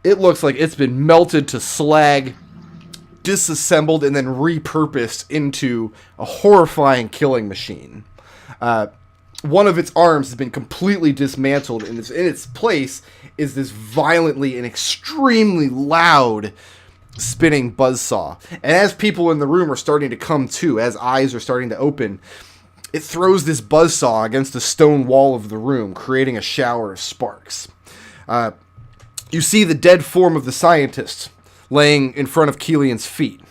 it looks like it's been melted to slag, disassembled, and then repurposed into a horrifying killing machine. One of its arms has been completely dismantled, and in its place is this violently and extremely loud spinning buzzsaw. And as people in the room are starting to come to, as eyes are starting to open, it throws this buzzsaw against the stone wall of the room, creating a shower of sparks. You see the dead form of the scientist laying in front of Kelian's feet.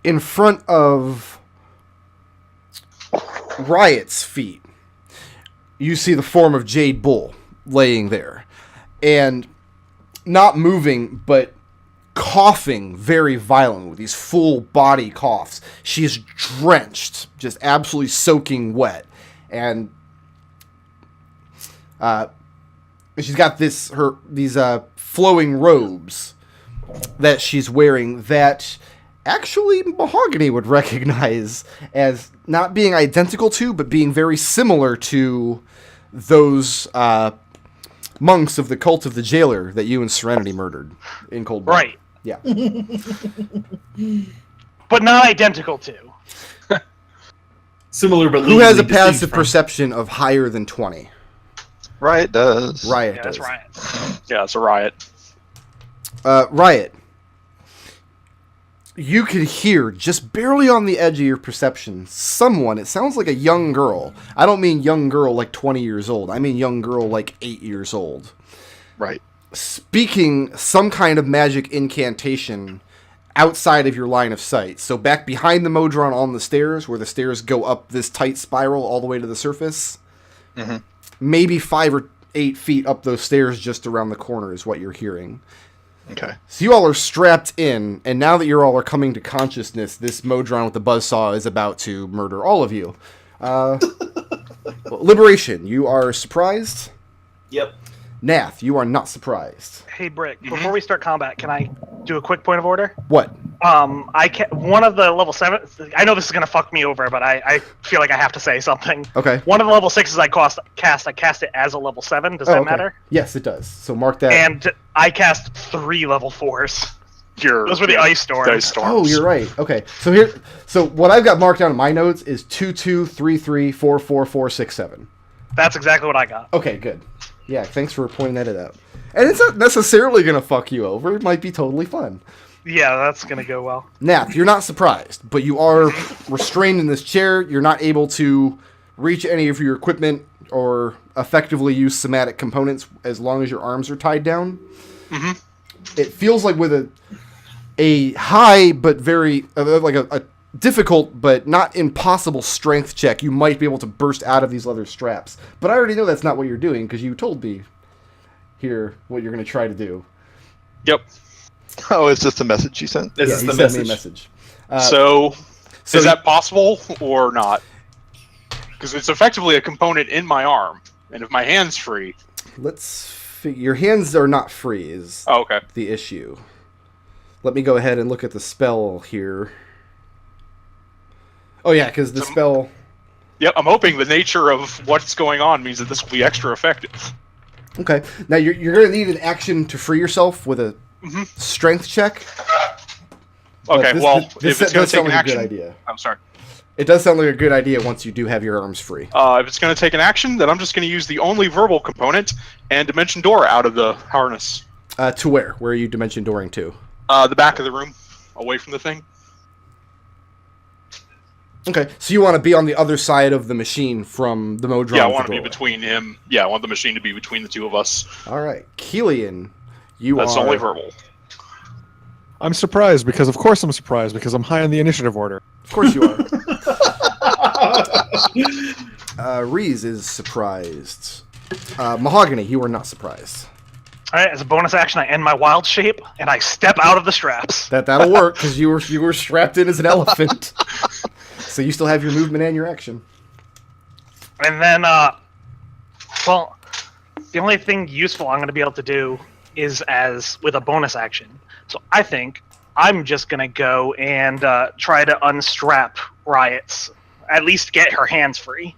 In front of Riot's feet, you see the form of Jade Bull laying there. And not moving, but coughing very violently with these full body coughs. She is drenched, just absolutely soaking wet. And she's got these flowing robes that she's wearing that actually Mahogany would recognize as not being identical to, but being very similar to those monks of the cult of the jailer that you and Serenity murdered in cold blood. Right. Yeah. But not identical to. Similar, but who has a passive perception of higher than 20? Riot does. Riot does. That's Riot. Yeah, it's a Riot. Riot. You could hear, just barely on the edge of your perception, someone, it sounds like a young girl. I don't mean young girl like 20 years old. I mean young girl like 8 years old. Right. Speaking some kind of magic incantation outside of your line of sight. So back behind the Modron on the stairs, where the stairs go up this tight spiral all the way to the surface. Mm-hmm. Maybe 5 or 8 feet up those stairs just around the corner is what you're hearing. Okay. So you all are strapped in, and now that you all are coming to consciousness, this Modron with the buzzsaw is about to murder all of you. Liberation, you are surprised? Yep. Nath, you are not surprised. Hey, Brick, before we start combat, can I do a quick point of order? What? One of the level 7... I know this is going to fuck me over, but I feel like I have to say something. Okay. One of the level 6s I cast it as a level 7. Does that okay. matter? Yes, it does. So mark that. And I cast 3 level 4s. Those were the ice storms. Ice storms. Oh, you're right. Okay. So what I've got marked down in my notes is 2, 2, 3, 3, 4, 4, 4, 6, 7. That's exactly what I got. Okay, good. Yeah, thanks for pointing that out. And it's not necessarily going to fuck you over. It might be totally fun. Yeah, that's going to go well. Nath, you're not surprised, but you are restrained in this chair. You're not able to reach any of your equipment or effectively use somatic components as long as your arms are tied down. Mm-hmm. It feels like with a high but very, like a difficult but not impossible strength check, you might be able to burst out of these leather straps. But I already know that's not what you're doing because you told me here what you're going to try to do. Yep. Oh, it's just a message you sent? This is he the sent me a message. message. So is that possible or not? Because it's effectively a component in my arm, and if my hand's free... Your hands are not free is okay. the issue. Let me go ahead and look at the spell here. Oh yeah, because the spell... Yep, I'm hoping the nature of what's going on means that this will be extra effective. Okay. Now, you're going to need an action to free yourself with a strength check. Okay, this if it's going does to take sound an like a good action... idea. I'm sorry. It does sound like a good idea once you do have your arms free. If it's going to take an action, then I'm just going to use the only verbal component and Dimension Door out of the harness. To where? Where are you Dimension Dooring to? The back of the room, away from the thing. Okay, so you want to be on the other side of the machine from the Modron. Yeah, I want to be between him. Yeah, I want the machine to be between the two of us. All right, Kelian, That's only verbal. I'm surprised because, of course, I'm surprised because I'm high on the initiative order. Of course you are. Reese is surprised. Mahogany, you are not surprised. All right, as a bonus action, I end my wild shape and I step out of the straps. That'll work because you were strapped in as an elephant, so you still have your movement and your action. And then, well, the only thing useful I'm going to be able to do is with a bonus action. So I think I'm just going to go and try to unstrap Riot's, at least get her hands free.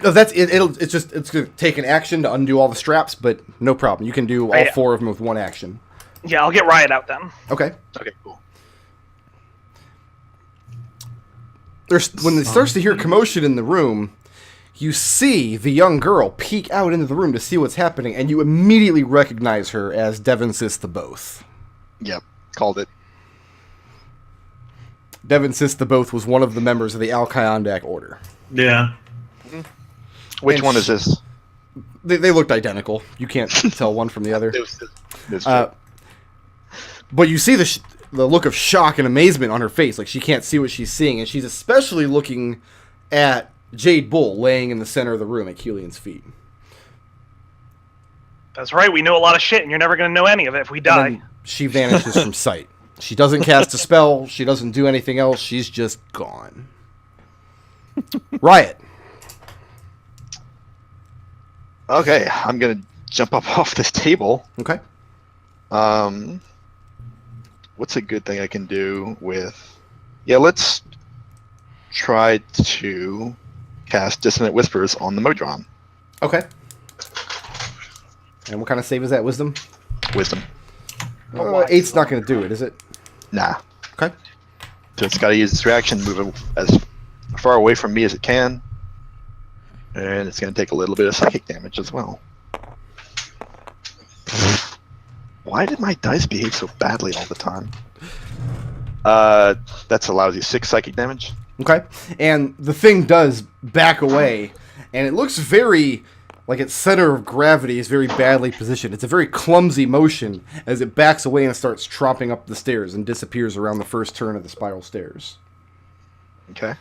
Oh, that's it. It's gonna take an action to undo all the straps, but no problem. You can do all 4 of them with one action. Yeah, I'll get Riot out then. Okay. Okay, cool. When it starts to hear commotion in the room, you see the young girl peek out into the room to see what's happening, and you immediately recognize her as Devonsis the Both. Yep, called it. Devonsis the Both was one of the members of the Al-Khayandak Order. Yeah. Which one is this? They looked identical. You can't tell one from the other. This But you see the look of shock and amazement on her face, like she can't see what she's seeing, and she's especially looking at Jade Bull laying in the center of the room at Kelian's feet. That's right, we know a lot of shit, and you're never going to know any of it if we And die. then she vanishes from sight. She doesn't cast a spell. She doesn't do anything else. She's just gone. Riot. Okay, I'm gonna jump up off this table. Okay. What's a good thing I can do with... Yeah, let's try to cast Dissonant Whispers on the Modron. Okay. And what kind of save is that? Wisdom? Wisdom. 8's not going to do it, is it? Nah. Okay. So it's gotta use its reaction, move as far away from me as it can. And it's gonna take a little bit of psychic damage as well. Why did my dice behave so badly all the time? That's a lousy 6 psychic damage. Okay. And the thing does back away, and it looks very, like its center of gravity is very badly positioned. It's a very clumsy motion as it backs away and starts tromping up the stairs and disappears around the first turn of the spiral stairs. Okay.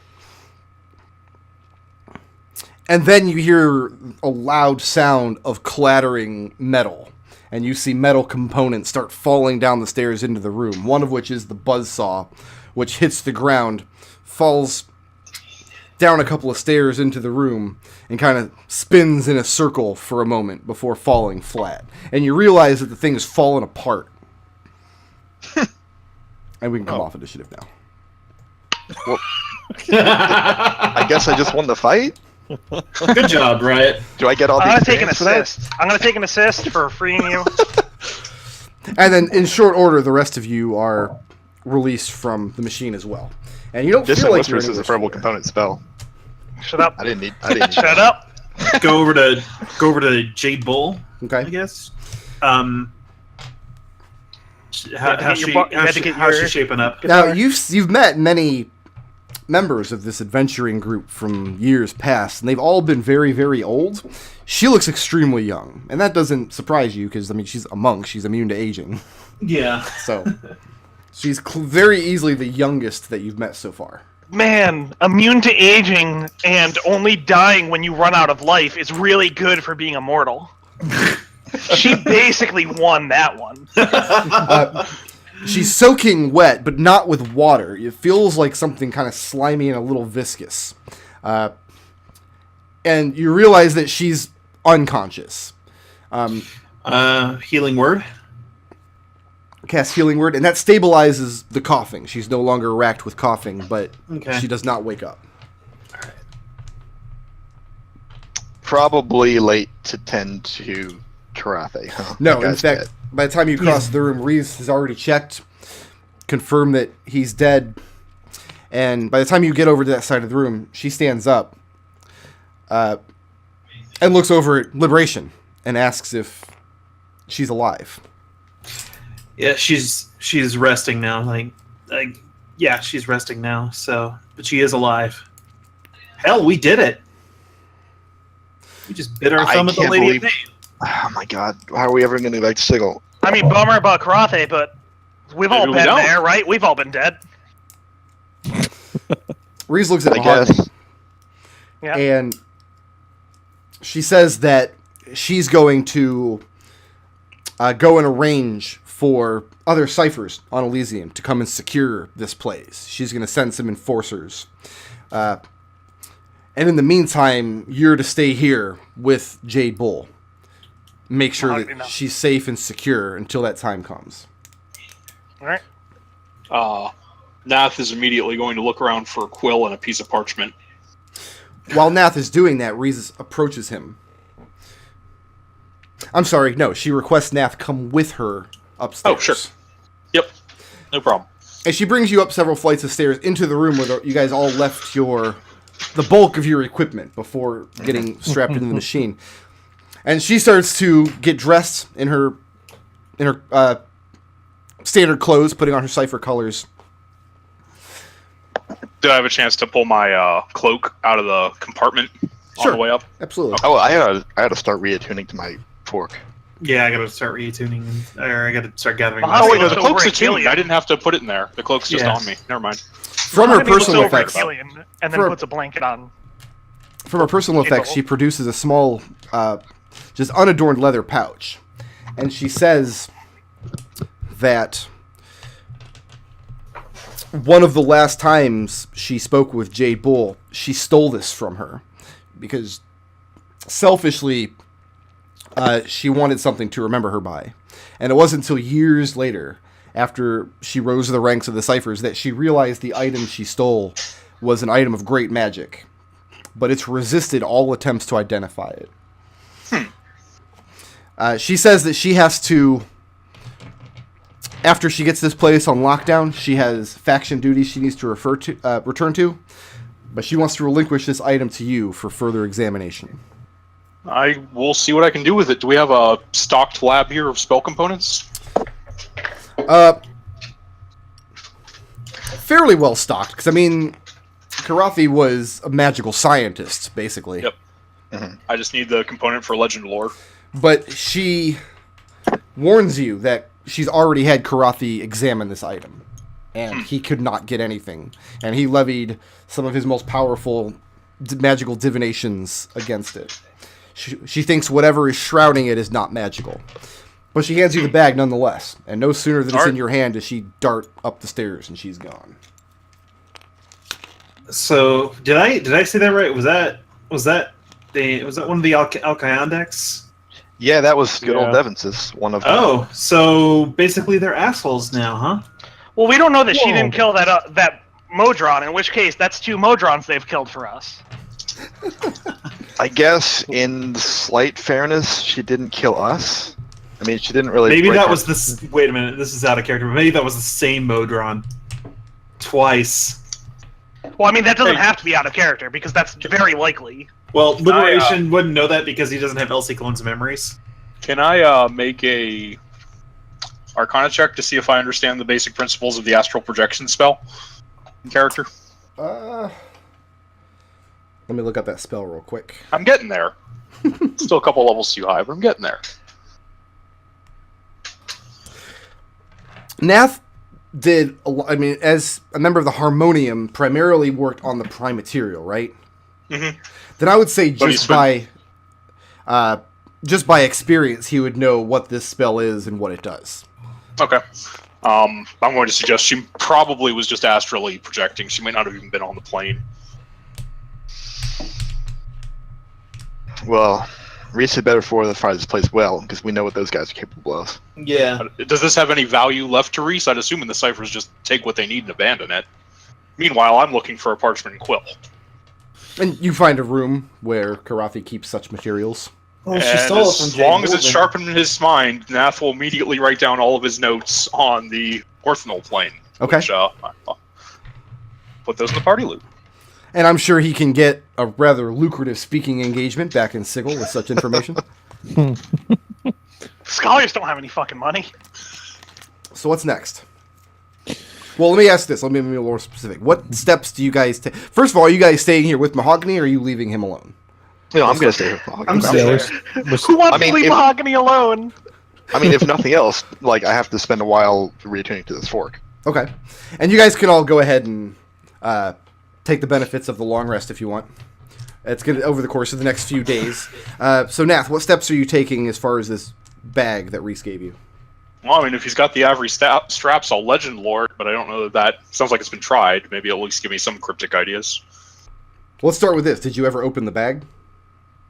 And then you hear a loud sound of clattering metal. And you see metal components start falling down the stairs into the room. One of which is the buzzsaw, which hits the ground, falls down a couple of stairs into the room, and kind of spins in a circle for a moment before falling flat. And you realize that the thing has fallen apart. And we can come off initiative now. Well, I guess I just won the fight? Good job, Riot. Do I get all I'm the going to take an experience for that? assist. I'm going to take an assist for freeing you. And then, in short order, the rest of you are released from the machine as well. And you don't feel Dissonant like you're Whispers is a verbal component spell. Shut up. I didn't need Shut up. Go over to Jade Bull, Okay. I guess. How's she shaping up? Now, you've met many members of this adventuring group from years past, and they've all been very, very old. She looks extremely young, and that doesn't surprise you because, I mean, she's a monk. She's immune to aging. Yeah. So, she's very easily the youngest that you've met so far. Man, immune to aging and only dying when you run out of life is really good for being immortal. She basically won that one. She's soaking wet, but not with water. It feels like something kind of slimy and a little viscous. And you realize that she's unconscious. Healing word. Cast Healing Word, and that stabilizes the coughing. She's no longer racked with coughing, but Okay. she does not wake up. Probably late to tend to Karathe, huh? No, That in guy's fact, dead. by the time you cross the room, Reeves has already checked, confirmed that he's dead, and by the time you get over to that side of the room, she stands up and looks over at Liberation and asks if she's alive. Yeah, she's resting now. Like, yeah, she's resting now. So, but she is alive. Hell, we did it. We just bit our I thumb at the can't Lady believe- of Pain. Oh my god, how are we ever going to like Sigil? I mean, bummer about Karathe, but we've all Maybe we been don't. there, right? We've all been dead. Reeves looks at I Mahogany, guess. Yeah. and she says that she's going to go and arrange for other ciphers on Elysium to come and secure this place. She's going to send some enforcers. And in the meantime, you're to stay here with Jade Bull. Make sure Mahogany, no. that she's safe and secure until that time comes. All right. Nath is immediately going to look around for a quill and a piece of parchment. While Nath is doing that, Rhys approaches him. I'm sorry, no, she requests Nath come with her upstairs. Oh, sure. Yep. No problem. And she brings you up several flights of stairs into the room where you guys all left the bulk of your equipment before getting strapped into the machine. And she starts to get dressed in her standard clothes, putting on her cipher colors. Do I have a chance to pull my cloak out of the compartment Sure. on the way up? Absolutely. Oh, I had to start reattuning to my fork. Yeah, I gotta start retuning, or I gotta start gathering. Well, my how Oh do wait, we no, the look cloak's over at attuned. Kelian? I didn't have to put it in there. The cloak's just Yeah. on me. Never mind. From her Mahogany looks personal over at effects, Kelian and then For- puts a blanket on. from her personal effects, she produces a small, just unadorned leather pouch, and she says that one of the last times she spoke with Jade Bull, she stole this from her because selfishly, she wanted something to remember her by, and it wasn't until years later, after she rose to the ranks of the ciphers, that she realized the item she stole was an item of great magic, but it's resisted all attempts to identify it. She says that she has to, after she gets this place on lockdown, she has faction duties she needs to return to, but she wants to relinquish this item to you for further examination. I will see what I can do with it. Do we have a stocked lab here of spell components? Fairly well stocked, because I mean, Karathi was a magical scientist, basically. Yep. I just need the component for legend lore. But she warns you that she's already had Karathi examine this item, and he could not get anything, and he levied some of his most powerful magical divinations against it. She thinks whatever is shrouding it is not magical. But she hands you the bag nonetheless, and no sooner than it's in your hand does she dart up the stairs, and she's gone. So did I say that right? Was that one of the Alkayan decks? Yeah, that was good old Yeah. Evans's one of them. Oh, so basically they're assholes now, huh? Well, we don't know that she Whoa. didn't kill that Modron, in which case that's 2 Modrons they've killed for us. I guess in slight fairness, she didn't kill us. I mean, she didn't really. Maybe break that our- was this. Wait a minute, this is out of character. But maybe that was the same Modron, twice. Well, I mean, that doesn't Hey. have to be out of character, because that's very likely. Well, Liberation wouldn't know that because he doesn't have LC clones of memories. Can I make a Arcana check to see if I understand the basic principles of the astral projection spell character? Let me look up that spell real quick. I'm getting there. Still a couple levels too high, but I'm getting there. Nath did, as a member of the Harmonium, primarily worked on the Prime material, right? Mhm. Then I would say But just by experience, he would know what this spell is and what it does. Okay. I'm going to suggest she probably was just astrally projecting. She may not have even been on the plane. Well, Reese had better fortify this place well, because we know what those guys are capable of. Yeah. Does this have any value left to Reese? I'd assume the ciphers just take what they need and abandon it. Meanwhile, I'm looking for a parchment and quill. And you find a room where Karathi keeps such materials. Well, And as long as it's sharpened in his mind, Nath will immediately write down all of his notes on the orthanal plane. Okay. Which, I'll put those in the party loop. And I'm sure he can get a rather lucrative speaking engagement back in Sigil with such information. Scholars don't have any fucking money. So what's next? Well, let me ask this. Let me be more specific. What steps do you guys take? First of all, are you guys staying here with Mahogany, or are you leaving him alone? No, I'm going to stay here. I'm Yeah, staying. Who wants I mean, to leave if- Mahogany alone? I mean, if nothing else, like, I have to spend a while reattuning to this fork. Okay. And you guys can all go ahead and take the benefits of the long rest if you want. It's going to over the course of the next few days. So, Nath, what steps are you taking as far as this bag that Reese gave you? Well, I mean, if he's got the Avery straps, I'll legend lord, but I don't know that sounds like it's been tried. Maybe at least give me some cryptic ideas. Let's start with this. Did you ever open the bag?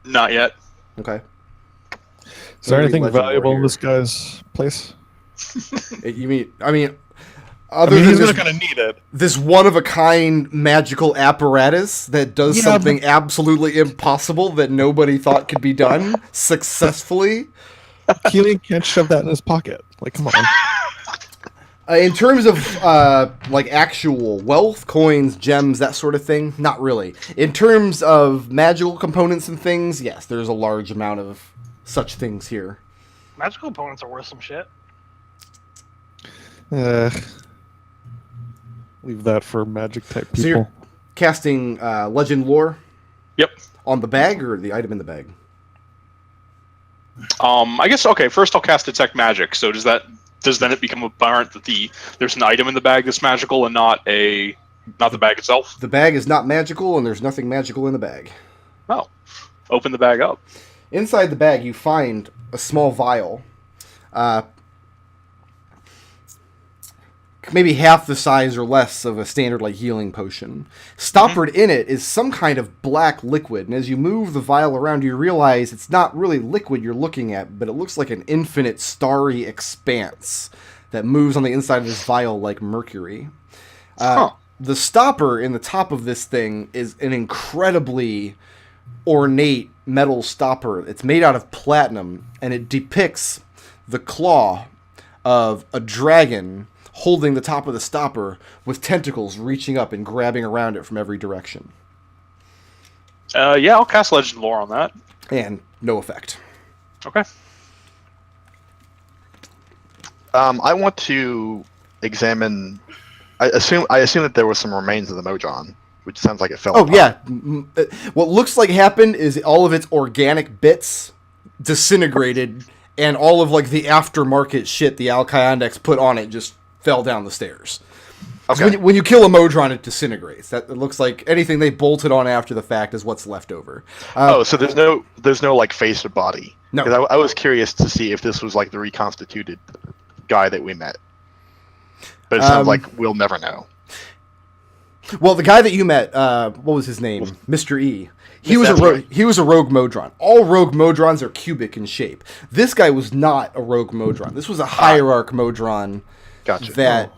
Not yet. Okay. Is there Nobody anything legend lore valuable in here. this guy's place? I mean, Other I mean, than he's this, not going to need it. this one-of-a-kind magical apparatus that does something absolutely impossible that nobody thought could be done successfully. Kelian can't shove that in his pocket. Like, come on. In terms of like actual wealth, coins, gems, that sort of thing, not really. In terms of magical components and things, yes, there's a large amount of such things here. Magical opponents are worth some shit. Leave that for magic type people. So you're casting legend lore? Yep. On the bag or the item in the bag? I guess first I'll cast detect magic. So does then it become apparent that there's an item in the bag that's magical and not the bag itself? The bag is not magical, and there's nothing magical in the bag. Oh, open the bag up. Inside the bag, you find a small vial, maybe half the size or less of a standard like healing potion. Stoppered in it is some kind of black liquid, and as you move the vial around, you realize it's not really liquid you're looking at, but it looks like an infinite starry expanse that moves on the inside of this vial like mercury. The stopper in the top of this thing is an incredibly ornate metal stopper. It's made out of platinum, and it depicts the claw of a dragon holding the top of the stopper with tentacles reaching up and grabbing around it from every direction. Yeah, I'll cast legend lore on that. And no effect. Okay. I want to examine. I assume that there was some remains of the Modron, which sounds like it fell apart. Yeah. What looks like happened is all of its organic bits disintegrated, and all of like the aftermarket shit the Alkayandex put on it just fell down the stairs. Okay. When you kill a Modron, it disintegrates. It looks like anything they bolted on after the fact is what's left over. So there's no like face or body. No. 'Cause I was curious to see if this was like the reconstituted guy that we met. But it sounds like we'll never know. Well, the guy that you met, what was his name? Mr. E. He was a rogue Modron. All rogue Modrons are cubic in shape. This guy was not a rogue Modron. This was a hierarch Modron. Gotcha. That,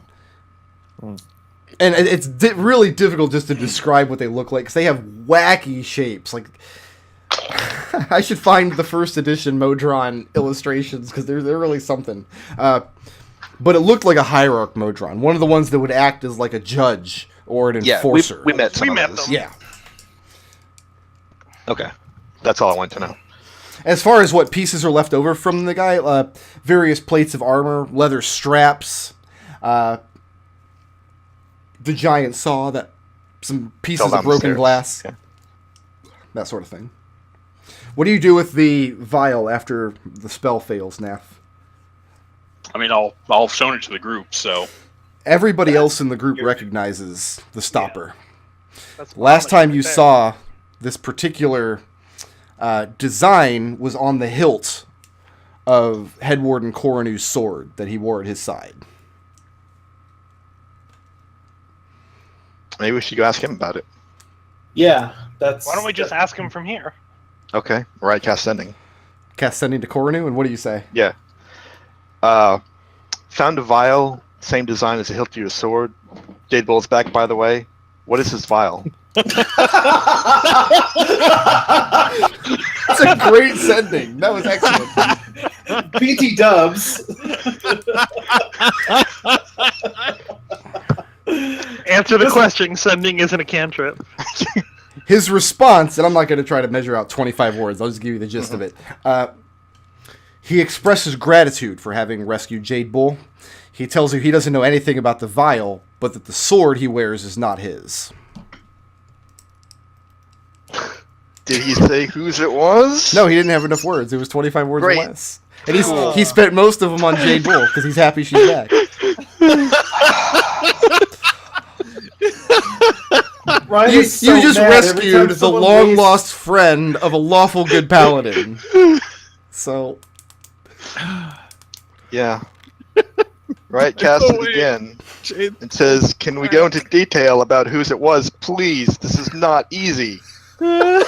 and it's really difficult just to describe what they look like because they have wacky shapes. Like, I should find the first edition Modron illustrations because they're really something. But it looked like a hierarch Modron, one of the ones that would act as like a judge or an enforcer. We met some We of met those. them. Yeah. Okay. That's all I wanted to know. As far as what pieces are left over from the guy, various plates of armor, leather straps, the giant saw, some pieces Fell of down the broken stairs. glass, Okay. that sort of thing. What do you do with the vial after the spell fails, Nath? I mean, I'll have shown it to the group, so... Everybody else in the group recognizes the stopper. That's Last time you right there. saw this particular design was on the hilt of Headwarden Coronu's sword that he wore at his side. Maybe we should go ask him about it. Yeah, that's. Why don't we just ask him from here? Okay. Right, cast sending. Cast sending to Coronu, and what do you say? Yeah. Found a vial, same design as the hilt of your sword. Jade Bull's back, by the way. What is this vial? That's a great sending. That was excellent. BT Dubs. Answer the question. Sending isn't a cantrip. His response, and I'm not going to try to measure out 25 words. I'll just give you the gist of it. He expresses gratitude for having rescued Jade Bull. He tells you he doesn't know anything about the vial, but that the sword he wears is not his. Did he say whose it was? No, he didn't have enough words. It was 25 words Great. or less. And he spent most of them on Jade Bull because he's happy she's back. You just rescued the long-lost friend of a lawful good paladin. So... Yeah. Right, cast it again. It says, can we go into detail about whose it was, please? This is not easy. And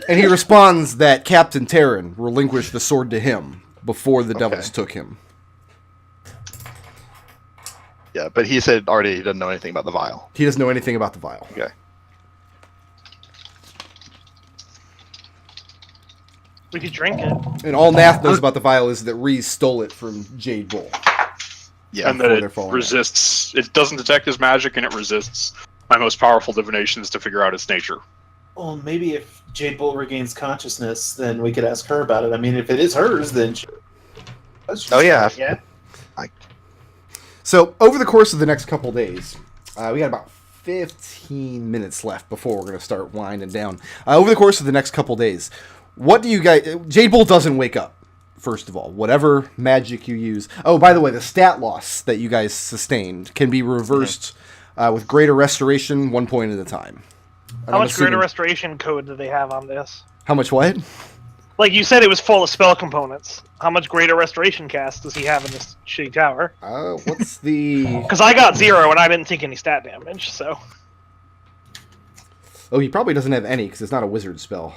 he responds that Captain Terran relinquished the sword to him before the devils took him. Yeah, but he said already he doesn't know anything about the vial. He doesn't know anything about the vial. Okay. We could drink it. And all Nath knows about the vial is that Reese stole it from Jade Bull. Yeah. And that before they're it falling resists. It doesn't detect his magic, and it resists my most powerful divinations to figure out its nature. Well, maybe if Jade Bull regains consciousness, then we could ask her about it. I mean, if it is hers, then... Oh, yeah. Yeah. So, over the course of the next couple days, we got about 15 minutes left before we're going to start winding down. Over the course of the next couple days, what do you guys... Jade Bull doesn't wake up, first of all. Whatever magic you use... Oh, by the way, the stat loss that you guys sustained can be reversed with greater restoration 1 point at a time. And How I'm much assuming- greater restoration code do they have on this? How much what? Like you said, it was full of spell components. How much greater restoration cast does he have in this shitty tower? What's the... Because I got 0 and I didn't take any stat damage, so... Oh, he probably doesn't have any because it's not a wizard spell.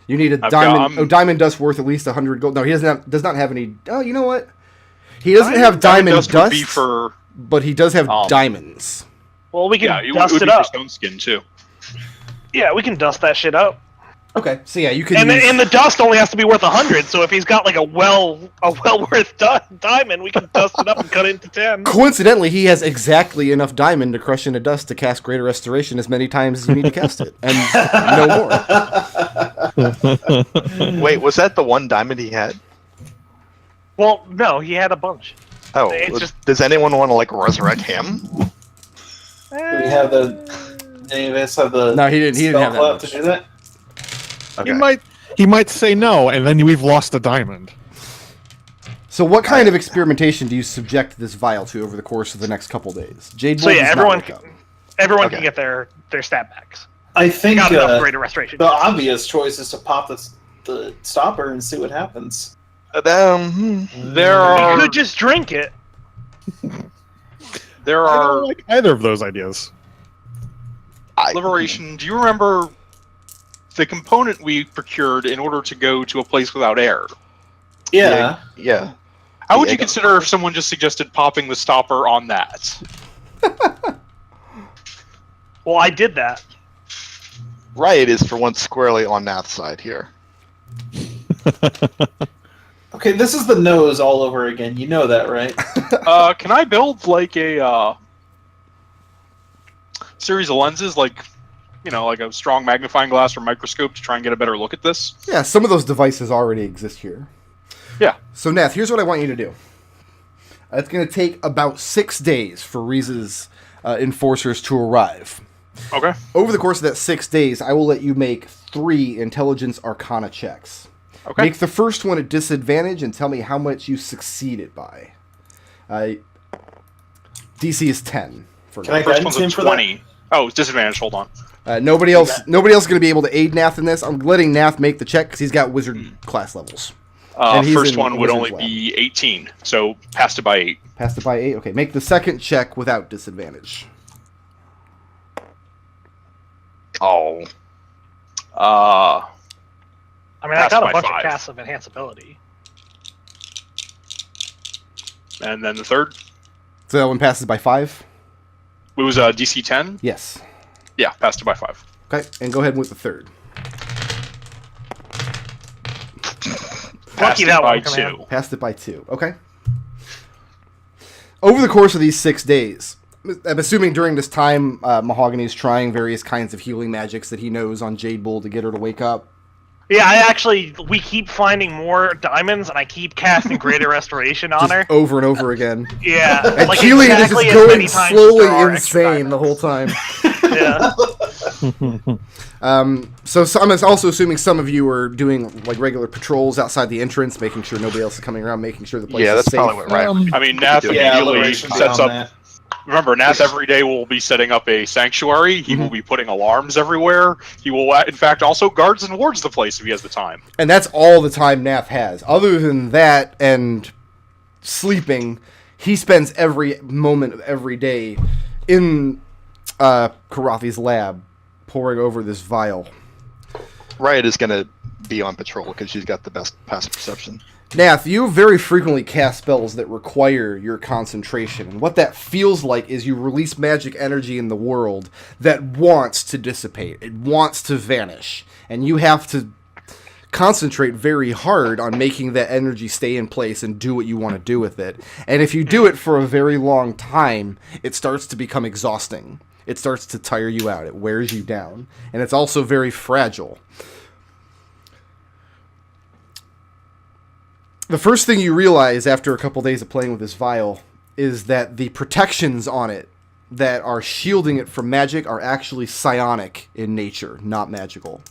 You need a I've diamond. got- Diamond dust worth at least 100 gold. No, he does not have any. Oh, you know what? He doesn't have diamond dust, would be for... but he does have diamonds. Well, we can Yeah, it dust would it be for up. stone skin, too. Yeah, we can dust that shit up. Okay, so yeah, you can. And the dust only has to be worth 100, so if he's got like a well worth diamond, we can dust it up and cut it into 10. Coincidentally, he has exactly enough diamond to crush into dust to cast Greater Restoration as many times as you need to cast it, and no more. Wait, was that the one diamond he had? Well, no, he had a bunch. Oh, It's just- does anyone want to like resurrect him? Do we have any of us have the No, he didn't spell have that clout much. to do that? Okay. He might say no, and then we've lost a diamond. So, what kind of experimentation do you subject this vial to over the course of the next couple days? Jade So Bull yeah, does not everyone wake up. can Okay. get their stat backs. I They think got enough greater restoration. the obvious choice is to pop the stopper and see what happens. There You are... could just drink it. There I are... don't like either of those ideas. Liberation, do you remember the component we procured in order to go to a place without air? Yeah. Yeah. How would you Yeah. consider if someone just suggested popping the stopper on that? Well, I did that. Riot is for once squarely on Nath's side here. Okay, this is the nose all over again. You know that, right? Can I build like a series of lenses, like like a strong magnifying glass or microscope to try and get a better look at this? Yeah, some of those devices already exist here. Yeah. So, Nath, here's what I want you to do. It's going to take about 6 days for Reese's enforcers to arrive. Okay. Over the course of that 6 days, I will let you make 3 intelligence arcana checks. Okay. Make the first one at disadvantage and tell me how much you succeeded by. DC is 10. For Can I now. First guidance one's a him for 20. Oh, it's disadvantage. Hold on. Nobody else is going to be able to aid Nath in this. I'm letting Nath make the check because he's got wizard class levels. And he's First in one would Wizard's only Lab. be 18, so passed it by 8. Passed it by 8. Okay, make the second check without disadvantage. Oh. I mean, I Passed got a by bunch 5. of casts of enhanceability. And then the third, So that one passes by 5? it was DC 10. Yes. Yeah, passed it by 5. Okay, and go ahead with the third. Passed Lucky it that by one, Command. 2. Passed it by 2. Okay. Over the course of these 6 days, I'm assuming during this time, Mahogany is trying various kinds of healing magics that he knows on Jade Bull to get her to wake up. Yeah, we keep finding more diamonds, and I keep casting Greater Restoration on her. Over and over again. Yeah, And like Kelian exactly is as just many going times as slowly there are extra insane the whole time. diamonds. Yeah. So I'm also assuming some of you are doing like regular patrols outside the entrance, making sure nobody else is coming around, making sure the place Yeah, is that's safe. probably what Riot. I mean, Nath Yeah, immediately Liberation sets on up. that. Remember, Nath every day will be setting up a sanctuary. He will be putting alarms everywhere. He will, in fact, also guards and wards the place if he has the time. And that's all the time Nath has. Other than that and sleeping, he spends every moment of every day in Karathi's lab, poring over this vial. Riot is going to be on patrol because she's got the best passive perception. Nath, you very frequently cast spells that require your concentration, and what that feels like is you release magic energy in the world that wants to dissipate. It wants to vanish, and you have to concentrate very hard on making that energy stay in place and do what you want to do with it. And if you do it for a very long time, it starts to become exhausting. It starts to tire you out. It wears you down, and it's also very fragile. The first thing you realize after a couple days of playing with this vial is that the protections on it that are shielding it from magic are actually psionic in nature, not magical.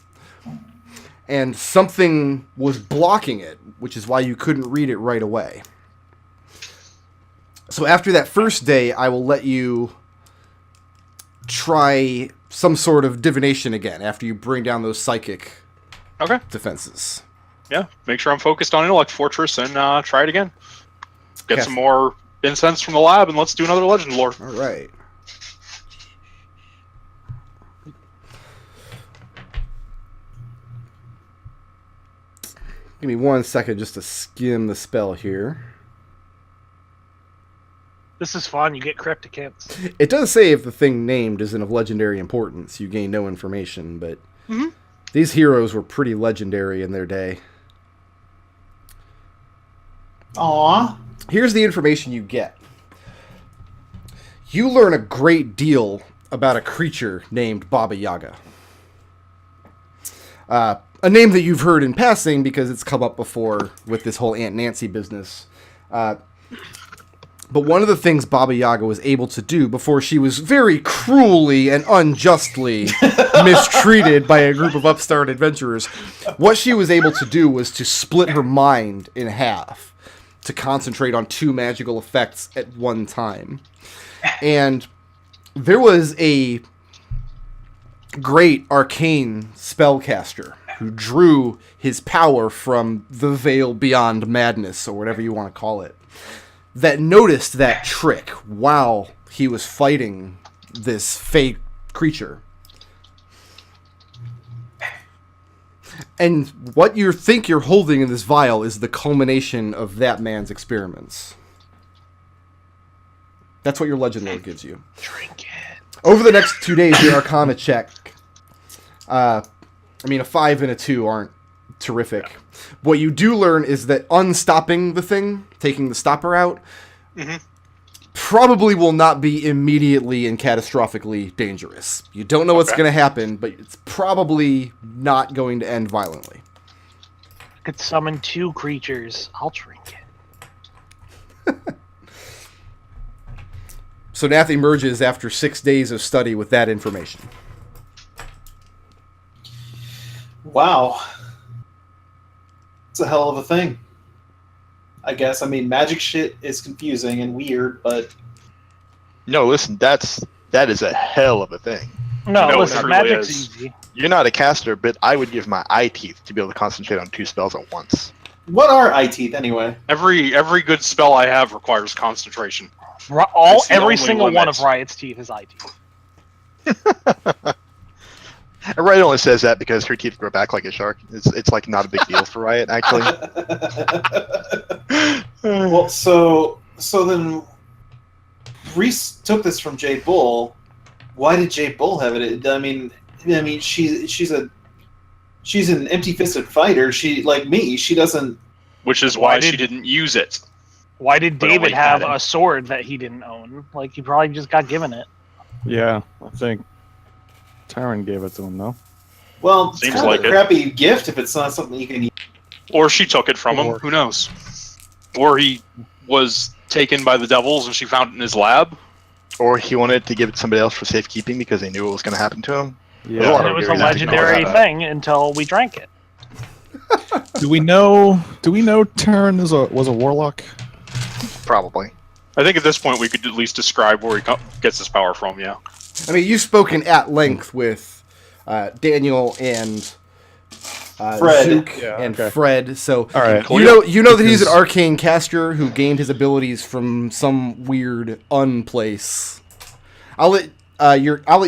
And something was blocking it, which is why you couldn't read it right away. So after that first day, I will let you try some sort of divination again after you bring down those psychic defenses. Yeah, make sure I'm focused on Intellect Fortress and try it again. Get Okay. some more incense from the lab and let's do another Legend Lore. All right. Give me 1 second just to skim the spell here. This is fun. You get cryptic hints. It does say if the thing named isn't of legendary importance, you gain no information, but these heroes were pretty legendary in their day. Aww. Here's the information you get. You learn a great deal about a creature named Baba Yaga. A name that you've heard in passing because it's come up before with this whole Aunt Nancy business. But one of the things Baba Yaga was able to do before she was very cruelly and unjustly mistreated by a group of upstart adventurers, what she was able to do was to split her mind in half to concentrate on 2 magical effects at one time. And there was a great arcane spellcaster who drew his power from the veil beyond madness, or whatever you want to call it, that noticed that trick while he was fighting this fake creature. And what you think you're holding in this vial is the culmination of that man's experiments. That's what your legend lore gives you. Drink it. Over the next 2 days, your Arcana check. A 5 and a 2 aren't terrific. What you do learn is that unstopping the thing, taking the stopper out, probably will not be immediately and catastrophically dangerous. You don't know what's going to happen, but it's probably not going to end violently. I could summon 2 creatures. I'll drink it. So Nath emerges after 6 days of study with that information. Wow. It's a hell of a thing. I guess. I mean, magic shit is confusing and weird, but... No, listen, that is a hell of a thing. No, No, it listen, really magic's is. easy. You're not a caster, but I would give my eye teeth to be able to concentrate on 2 spells at once. What are eye teeth, anyway? Every good spell I have requires concentration. Every only single one limit. of Riot's teeth is eye teeth. Riot only says that because her teeth grow back like a shark. It's like not a big deal for Riot, actually. Well, so then Reese took this from Jade Bull. Why did Jade Bull have it? I mean, she's an empty-fisted fighter. She, like me, she doesn't. Which is Why why she did- didn't use it. Why did But David only have had it. a sword that he didn't own? Like, he probably just got given it. Yeah, I think Tyron gave it to him, no? Well, it's Seems kind like of it. a crappy gift if it's not something you can use. Or she took it from him. Or- Who knows? Or he was taken by the devils and she found it in his lab. Or he wanted to give it to somebody else for safekeeping because they knew what was going to happen to him. Yeah. A lot And of it was a very nasty legendary calls. thing until we drank it. Do we know Tyron was a warlock? Probably. I think at this point we could at least describe where he gets his power from, yeah. I mean, you've spoken at length with Daniel and Fred. Zook Yeah, and okay. Fred. So All right. you know that he's an Because- arcane caster who gained his abilities from some weird unplace. I'll let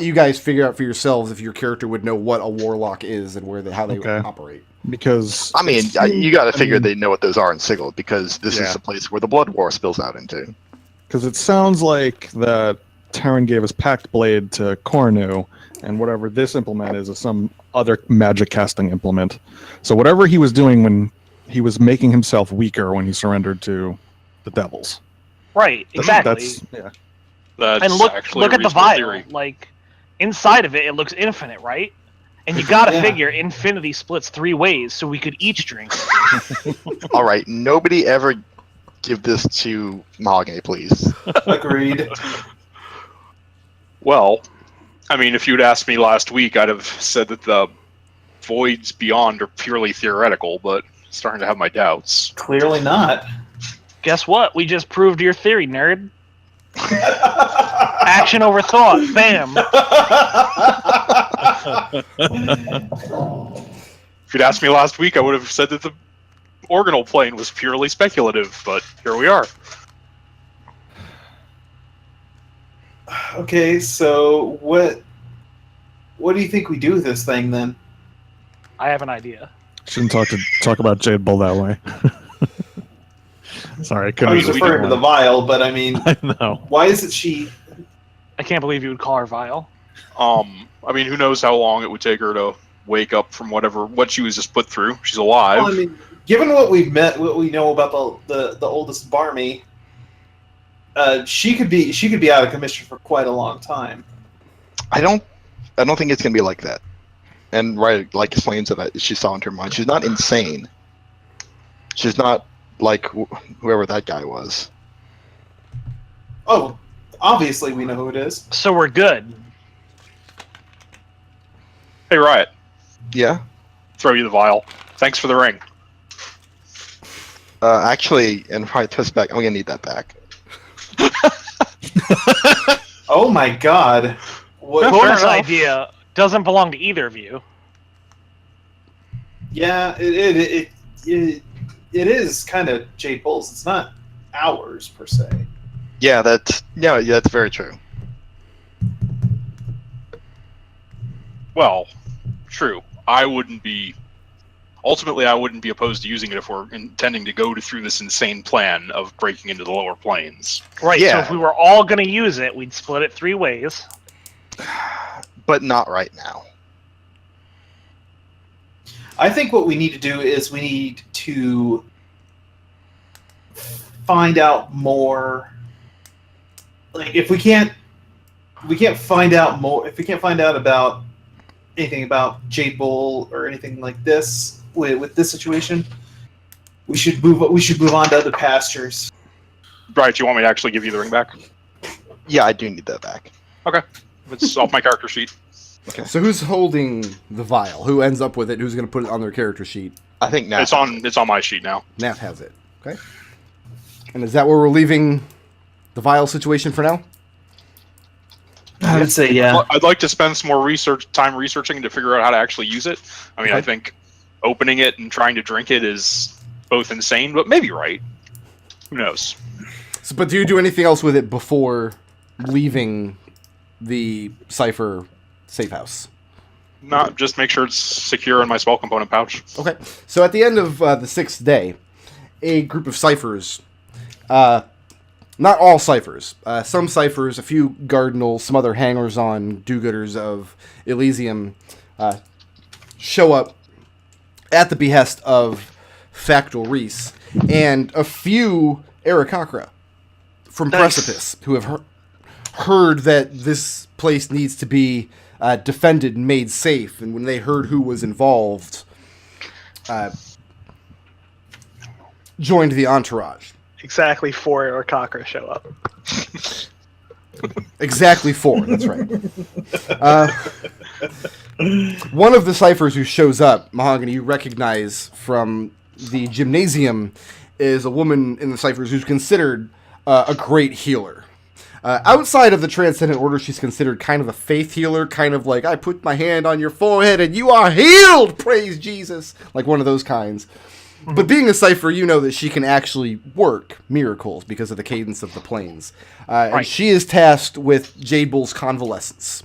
you guys figure out for yourselves if your character would know what a warlock is and how they Okay. operate. Because I mean, you got to figure mean- they know what those are in Sigil, because this Yeah. is the place where the Blood War spills out into. Because it sounds like that Terran gave his Pact Blade to Cornu, and whatever this implement is some other magic casting implement. So whatever he was doing when he was making himself weaker when he surrendered to the devils. Right, exactly. That's, yeah. That's And look actually at a the reasonable vial. theory. Like inside of it, it looks infinite, right? And you gotta Yeah. figure infinity splits 3 ways, so we could each drink. All right, nobody ever give this to Mahogany, please. Agreed. Well, I mean, if you'd asked me last week, I'd have said that the voids beyond are purely theoretical, but starting to have my doubts. Clearly not. Guess what? We just proved your theory, nerd. Action over thought. Bam. If you'd asked me last week, I would have said that the organal plane was purely speculative, but here we are. Okay, so what do you think we do with this thing then? I have an idea. Shouldn't talk about Jade Bull that way. Sorry, I I couldn't. was we referring to the vial, but I mean, I know. why isn't she? I can't believe you would call her vile. I mean, who knows how long it would take her to wake up from what she was just put through. She's alive. Well, I mean, given what we know about the oldest Barmy, she could be out of commission for quite a long time. I don't think it's gonna be like that. And Riot like explains that she saw in her mind. She's not insane. She's not like whoever that guy was. Oh, obviously we know who it is. So we're good. Hey, Riot, Yeah. throw you the vial. Thanks for the ring. Actually, and Riot twists back. I'm gonna need that back. Oh my god! What? Fair Bonus enough. idea doesn't belong to either of you. Yeah, it is kind of Jade Bull's. It's not ours per se. Yeah, that's very true. Well, true. I wouldn't be opposed to using it if we're intending to go through this insane plan of breaking into the lower planes. Right, so Yeah. if we were all going to use it, we'd split it 3 ways. But not right now. I think what we need to do is we need to find out more. Like, if we can't find out more. If we can't find out about anything about Jade Bull or anything like this with this situation, we should move on to other pastures. Right, you want me to actually give you the ring back? Yeah, I do need that back. It's off my character sheet. So who's holding the vial? Who ends up with it? Who's going to put it on their character sheet? I think now It's on my sheet now. Nath has it. Okay. And is that where we're leaving the vial situation for now? I would say yeah. I'd like to spend some more time researching to figure out how to actually use it. I mean, I think opening it and trying to drink it is both insane, but maybe right. Who knows? So, but do you do anything else with it before leaving the Cypher safe house? Not just make sure it's secure in my spell component pouch. Okay. So at the end of the 6th day, a group of Cyphers, not all Cyphers, some Cyphers, a few Cardinals, some other hangers-on do-gooders of Elysium, show up at the behest of Factal Reese, and a few Aarakocra from Nice. Precipice, who have heard that this place needs to be defended and made safe, and when they heard who was involved, joined the entourage. Exactly 4 Aarakocra show up. Exactly 4, that's right. One of the ciphers who shows up, Mahogany, you recognize from the gymnasium, is a woman in the ciphers who's considered a great healer. Outside of the Transcendent Order, she's considered kind of a faith healer, kind of like, I put my hand on your forehead and you are healed, praise Jesus, like one of those kinds. But being a cipher, you know that she can actually work miracles because of the cadence of the planes. And she is tasked with Jade Bull's convalescence.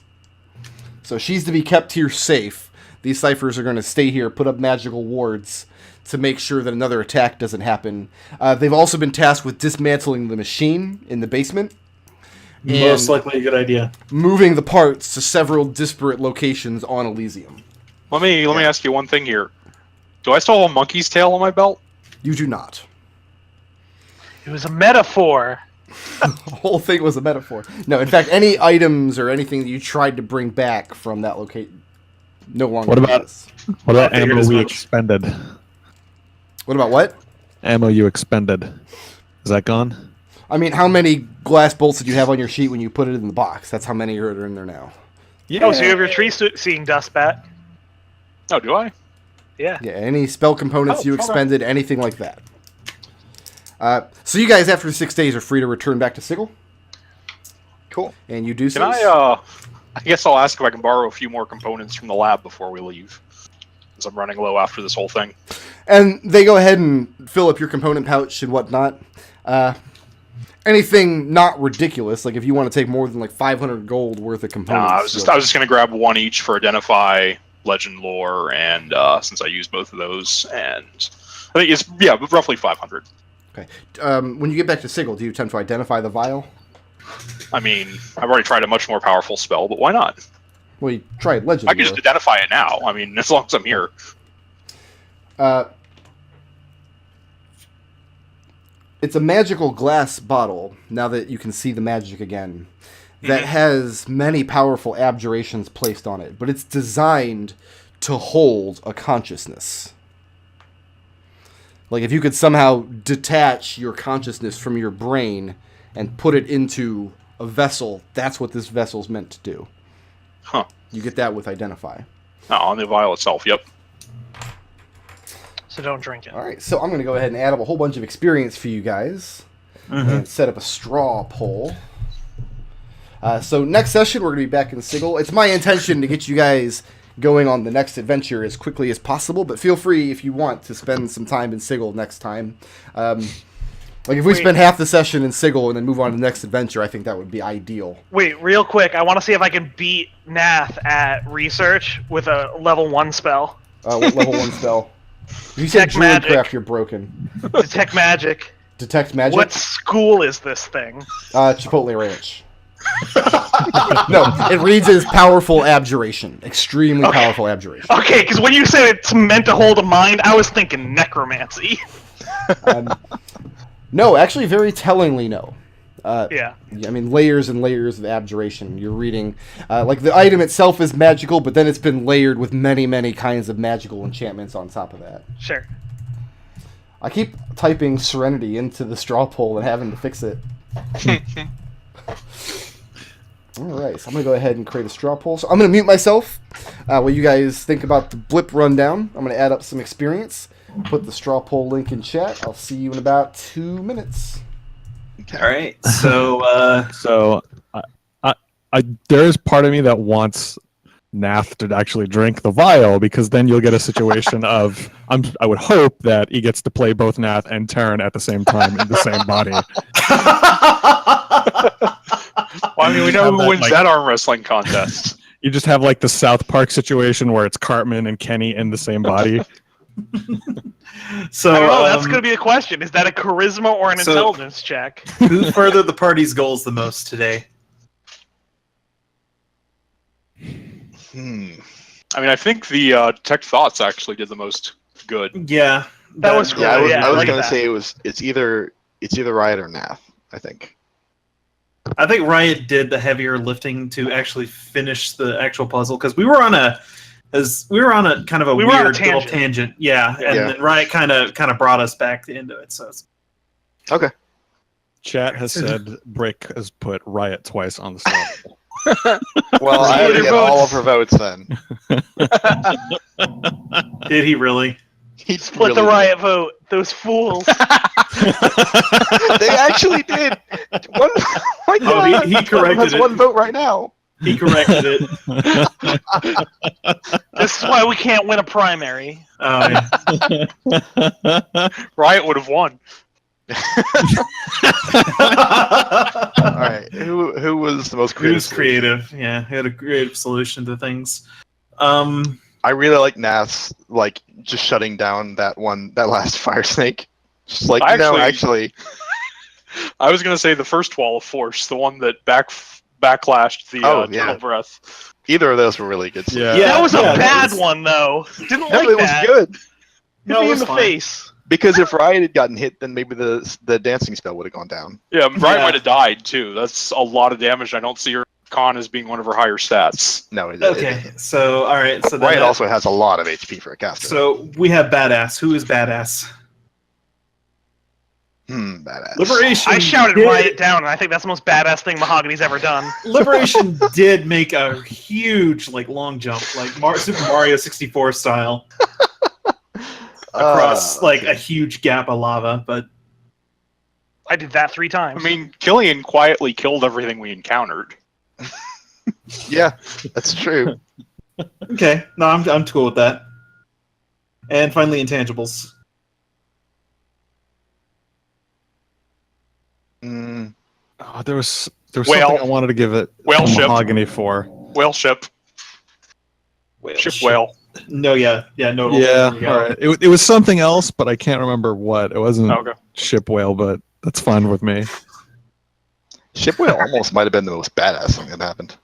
So she's to be kept here safe. these ciphers are going to stay here, put up magical wards to make sure that another attack doesn't happen. They've also been tasked with dismantling the machine in the basement. Most likely a good idea. Moving the parts to several disparate locations on Elysium. Let me ask you one thing here. Do I still have a monkey's tail on my belt? You do not. It was a metaphor. The whole thing was a metaphor. No, in fact, any items or anything that you tried to bring back from that location no longer What about exist. ammo we expended? What about what? Ammo you expended. Is that gone? I mean, how many glass bolts did you have on your sheet when you put it in the box? That's how many are in there now. Yeah. Oh, so you have your tree seeing dust back? Oh, do I? Yeah. Yeah, any spell components you okay. expended, anything like that. So you guys, after 6 days, are free to return back to Sigil. Cool. And you do so. Can I guess I'll ask if I can borrow a few more components from the lab before we leave. Because I'm running low after this whole thing. And they go ahead and fill up your component pouch and whatnot. Anything not ridiculous, like if you want to take more than like 500 gold worth of components. I was just going to grab one each for Identify, Legend Lore, and since I used both of those, and I think it's roughly 500. Okay. When you get back to Sigil, do you attempt to identify the vial? I mean, I've already tried a much more powerful spell, but why not? Well, you tried Legend I can Lore. just identify it now. I mean, as long as I'm here. It's a magical glass bottle, now that you can see the magic again, that has many powerful abjurations placed on it, but it's designed to hold a consciousness. Like if you could somehow detach your consciousness from your brain and put it into a vessel, that's what this vessel's meant to do. Huh. You get that with Identify. Oh, on the vial itself, yep. So don't drink it. All right, so I'm going to go ahead and add up a whole bunch of experience for you guys and set up a straw poll. So next session, we're going to be back in Sigil. It's my intention to get you guys going on the next adventure as quickly as possible, but feel free, if you want, to spend some time in Sigil next time. Like if we spend half the session in Sigil and then move on to the next adventure, I think that would be ideal. Wait, real quick. I want to see if I can beat Nath at research with a level 1 spell. What level 1 spell? If you said Detect magic. Druidcraft, you're broken. Detect magic. Detect magic? What school is this thing? Chipotle Ranch. No, it reads as powerful abjuration. Extremely powerful abjuration. Okay, because when you said it's meant to hold a mind, I was thinking necromancy. No, actually, very tellingly, no. Yeah. I mean, layers and layers of abjuration. You're reading, like the item itself is magical, but then it's been layered with many, many kinds of magical enchantments on top of that. Sure. I keep typing Serenity into the straw poll and having to fix it. Alright, so I'm going to go ahead and create a straw poll. So I'm going to mute myself while you guys think about the blip rundown. I'm going to add up some experience. Put the straw poll link in chat. I'll see you in about 2 minutes. All right. So, there is part of me that wants Nath to actually drink the vial, because then you'll get a situation of I would hope that he gets to play both Nath and Terran at the same time in the same body. Well, I mean, we know who wins that arm wrestling contest. You just have like the South Park situation where it's Cartman and Kenny in the same body. So I don't know, that's going to be the question. Is that a charisma or an intelligence check? who furthered the party's goals the most today? I mean, I think the Detect Thoughts actually did the most good. Yeah, That was cool. Yeah, I was, Yeah, I was like gonna that. say it's either Riot or Nath, I think. I think Riot did the heavier lifting to actually finish the actual puzzle, because we were on a kind of a We were on a weird little tangent. tangent. Yeah, and Yeah. then Riot kind of brought us back into it. So it's, Okay. Chat has said Brick has put Riot twice on the slot. Well, I have to get all of her votes then. did he really? He Split the Riot vote. Those fools. They actually did. One, my Oh, God, he corrected has it. one vote right now. He corrected it. This is why we can't win a primary. Oh, yeah. Riot would have won. All right, who was the most creative? Who's creative? Yeah, he had a creative solution to things. I I really like Nath's like just shutting down that last fire snake. Just like actually. I was gonna say the first wall of force, the one that backlashed the Eternal Breath. Either of those were really good. Yeah. That was a bad one, though. Didn't like it that. was good. Hit me in the face. Because if Riot had gotten hit, then maybe the dancing spell would have gone down. Yeah, Riot might have died too. That's a lot of damage. I don't see her con as being one of her higher stats. No. So all right. So Riot also has a lot of HP for a caster. So we have badass. Who is badass? Badass. Liberation. I shouted Riot down, and I think that's the most badass thing Mahogany's ever done. Liberation did make a huge, long jump, like Super Mario 64 style, across a huge gap of lava. But I did that 3 times. I mean, Kelian quietly killed everything we encountered. Yeah, that's true. Okay, no, I'm cool with that. And finally, intangibles. Oh, there was something I wanted to give it Mahogany for. Whale ship. Ship whale. No, Nodal. Yeah, all right. It was something else, but I can't remember what. It wasn't ship whale, but that's fine with me. Ship whale almost might have been the most badass thing that happened.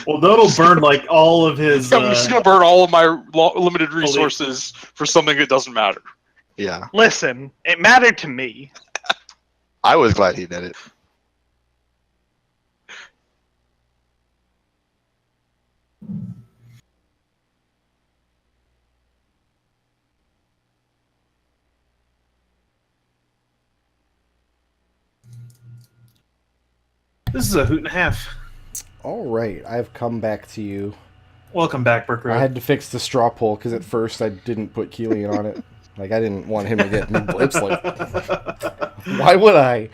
Well, Nodal burned all of his. I'm just gonna burn all of my limited resources for something that doesn't matter. Yeah. Listen, it mattered to me. I was glad he did it. This is a hoot and a half. All right, I've come back to you. Welcome back, Brookroad. I had to fix the straw poll because at first I didn't put Kelian on it. I didn't want him to get new blips. Why would I?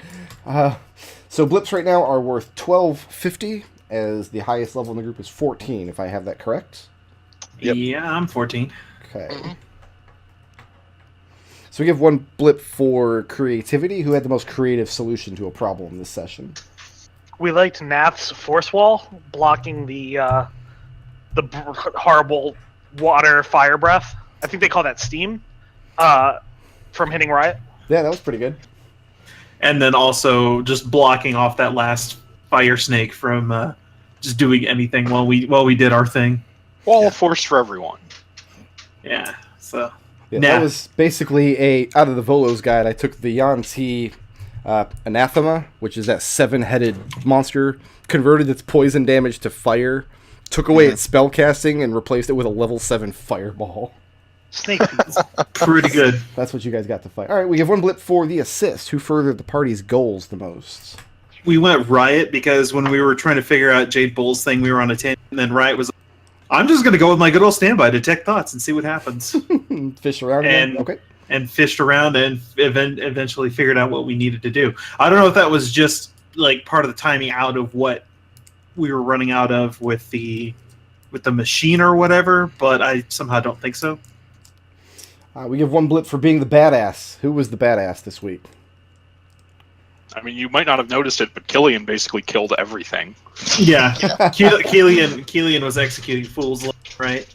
So blips right now are worth 1250, as the highest level in the group is 14, if I have that correct. Yep. Yeah, I'm 14. Okay. So we give one blip for creativity. Who had the most creative solution to a problem this session? We liked Nath's force wall blocking the horrible water fire breath. I think they call that steam. From hitting Riot. Yeah, that was pretty good. And then also just blocking off that last fire snake from just doing anything while we did our thing. Wall of force for everyone. Yeah. So that was basically out of the Volo's guide. I took the Yanti Anathema, which is that 7-headed monster, converted its poison damage to fire, took away its spell casting, and replaced it with a level 7 fireball. Snake feet. Pretty good. That's what you guys got to fight. All right, we have one blip for the assist. Who furthered the party's goals the most? We went Riot because when we were trying to figure out Jade Bull's thing, we were on a tangent, and then Riot was I'm just going to go with my good old standby, detect thoughts, and see what happens. Fish around again? Okay. And fished around and eventually figured out what we needed to do. I don't know if that was just part of the timing out of what we were running out of with the machine or whatever, but I somehow don't think so. We give one blip for being the badass. Who was the badass this week? I mean, you might not have noticed it, but Kelian basically killed everything. Yeah. Kelian was executing fools, right?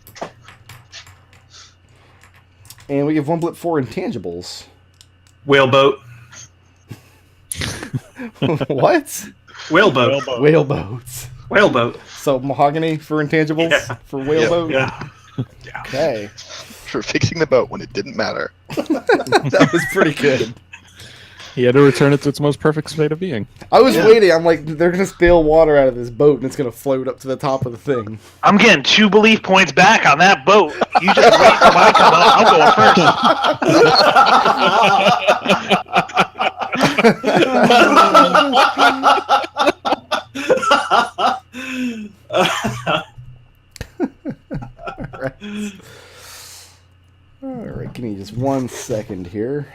And we give one blip for intangibles. Whaleboat. What? Whaleboat. Whaleboats. Whaleboat. So Mahogany for intangibles? Yeah. For whaleboat? Yeah. Okay. For fixing the boat when it didn't matter. That was pretty good. He had to return it to its most perfect state of being. I was waiting. I'm like, they're going to spill water out of this boat and it's going to float up to the top of the thing. I'm getting 2 belief points back on that boat. You just wait till I come All right. All right, give me just 1 second here.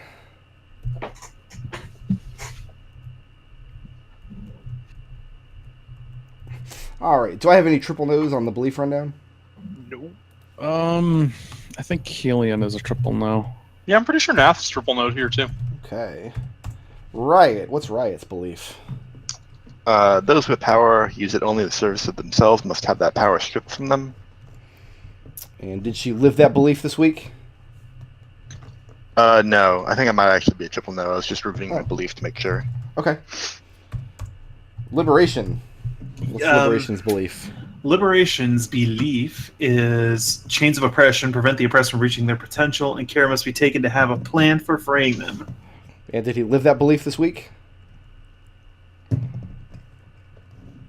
All right, do I have any triple no's on the belief rundown? No. I think Kelian is a triple no. Yeah, I'm pretty sure Nath's triple note here too. Okay. Riot. What's Riot's belief? Those with power use it only in the service of themselves, must have that power stripped from them. And did she live that belief this week? No. I think I might actually be a triple no. I was just reviewing my belief to make sure. Okay. Liberation. What's Liberation's belief? Liberation's belief is chains of oppression prevent the oppressed from reaching their potential, and care must be taken to have a plan for freeing them. And did he live that belief this week?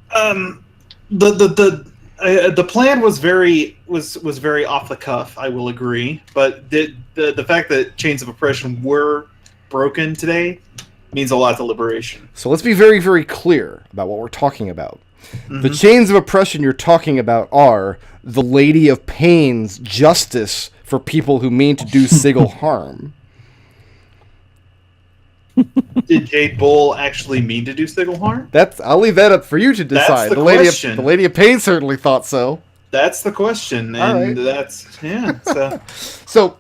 The plan was very off the cuff. I will agree, but the fact that chains of oppression were broken today means a lot to Liberation. So let's be very, very clear about what we're talking about. Mm-hmm. The chains of oppression you're talking about are the Lady of Pain's justice for people who mean to do Sigil harm. Did Jade Bull actually mean to do Sigil harm? I'll leave that up for you to decide. That's the The Lady of Pain certainly thought so. That's the question, and that's yeah. So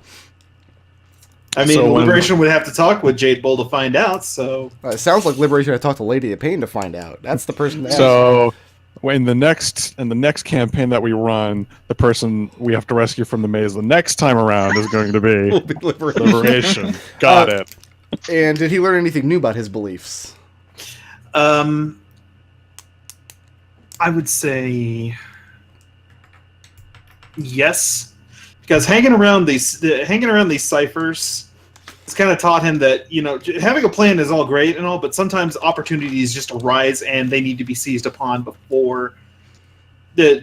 I mean, So when- Liberation would have to talk with Jade Bull to find out. So it sounds like Liberation had talked to Lady of Pain to find out. That's the person to ask. So, in the next campaign that we run, the person we have to rescue from the maze the next time around is going to be Will be Liberation. Liberation. Got it. And did he learn anything new about his beliefs? I would say yes, because hanging around these ciphers, it's kind of taught him that having a plan is all great and all, but sometimes opportunities just arise and they need to be seized upon before they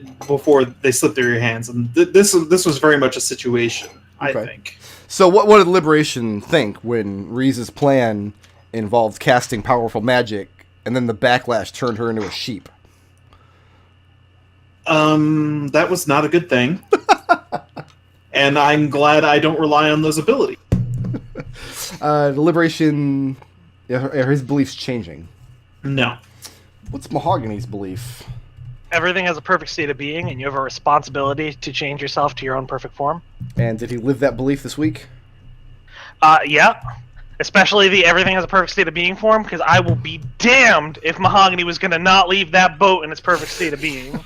slip through your hands. And this was very much a situation, I Okay. think. So what did Liberation think when Reese's plan involved casting powerful magic and then the backlash turned her into a sheep? That was not a good thing. And I'm glad I don't rely on those abilities. The Liberation, are his beliefs changing? No. What's Mahogany's belief? Everything has a perfect state of being, and you have a responsibility to change yourself to your own perfect form. And did he live that belief this week? Yeah. Especially the everything has a perfect state of being form, because I will be damned if Mahogany was going to not leave that boat in its perfect state of being.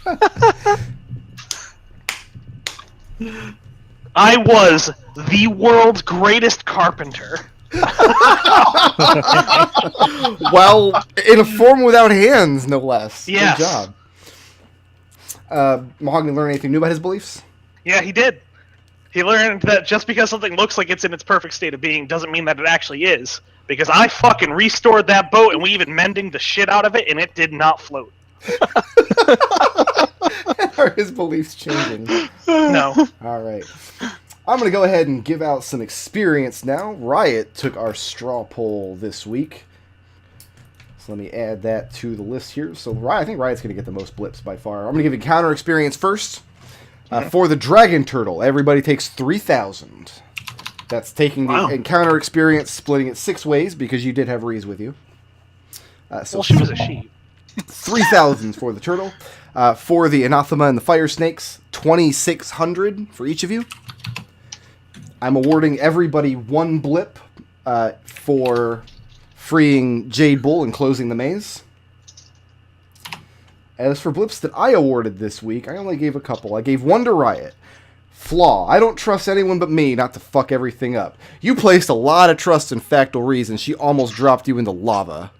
I was the world's greatest carpenter. Well, in a form without hands, no less. Yes. Good job. Mahogany learn anything new about his beliefs? Yeah, he did. He learned that just because something looks like it's in its perfect state of being doesn't mean that it actually is. Because I fucking restored that boat and we even mending the shit out of it and it did not float. Are his beliefs changing? No. All right. I'm going to go ahead and give out some experience now. Riot took our straw poll this week. So let me add that to the list here. So I think Riot's going to get the most blips by far. I'm going to give encounter experience first. For the Dragon Turtle, everybody takes 3,000. That's taking the encounter experience, splitting it 6 ways, because you did have Reese with you. Well, she was a sheep. 3,000 for the turtle. For the Anathema and the Fire Snakes, 2,600 for each of you. I'm awarding everybody 1 blip for freeing Jade Bull and closing the maze. As for blips that I awarded this week, I only gave a couple. I gave 1 to Riot. Flaw. I don't trust anyone but me not to fuck everything up. You placed a lot of trust in Factal Reason. She almost dropped you into lava.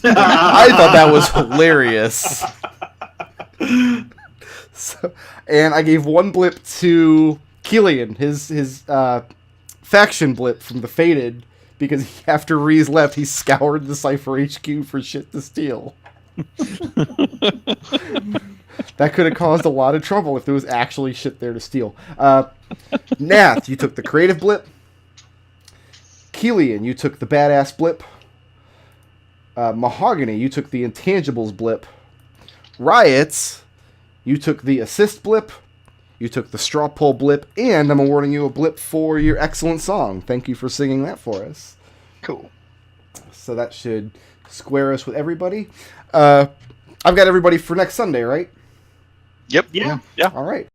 I thought that was hilarious. And I gave 1 blip to Kelian, his faction blip from the Fated, because after Reese left, he scoured the Cypher HQ for shit to steal. That could have caused a lot of trouble if there was actually shit there to steal. Nath, you took the creative blip. Kelian, you took the badass blip. Mahogany, you took the intangibles blip. Riot, you took the assist blip. You took the straw poll blip, and I'm awarding you a blip for your excellent song. Thank you for singing that for us. Cool. So that should square us with everybody. I've got everybody for next Sunday, right? Yep. Yeah. Yeah. All right.